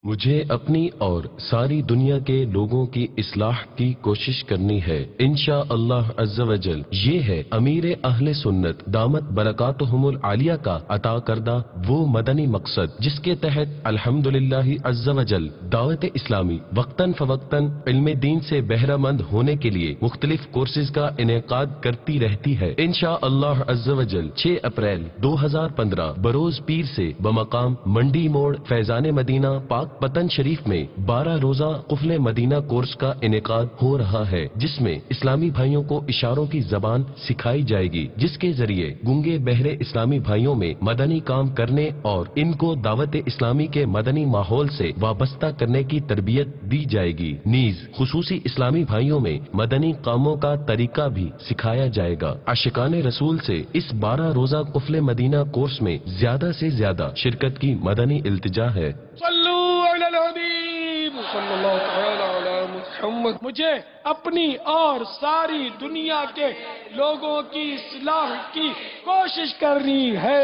مجھے اپنی اور ساری دنیا کے لوگوں کی اصلاح کی کوشش کرنی ہے انشاءاللہ عز و جل۔ یہ ہے امیر اہل سنت دامت برکاتہم العالیہ کا عطا کردہ وہ مدنی مقصد جس کے تحت الحمدللہ عز و جل دعوت اسلامی وقتاً فوقتاً علم دین سے بہرہ مند ہونے کے لیے مختلف کورسز کا انعقاد کرتی رہتی ہے۔ انشاءاللہ عز و جل 6 اپریل 2015 بروز پیر سے بمقام منڈی موڑ فیضان مدینہ پاک پتن شریف میں 12 روزہ قفل مدینہ کورس کا انعقاد ہو رہا ہے، جس میں اسلامی بھائیوں کو اشاروں کی زبان سکھائی جائے گی، جس کے ذریعے گونگے بہرے اسلامی بھائیوں میں مدنی کام کرنے اور ان کو دعوت اسلامی کے مدنی ماحول سے وابستہ کرنے کی تربیت دی جائے گی۔ نیز خصوصی اسلامی بھائیوں میں مدنی کاموں کا طریقہ بھی سکھایا جائے گا۔ عاشقان رسول سے اس 12 روزہ قفل مدینہ کورس میں زیادہ سے زیادہ شرکت کی مدنی التجا ہے۔ صلو علی الحبیب صلی اللہ تعالی علی محمد۔ مجھے اپنی اور ساری دنیا کے لوگوں کی اصلاح کی کوشش کرنی ہے۔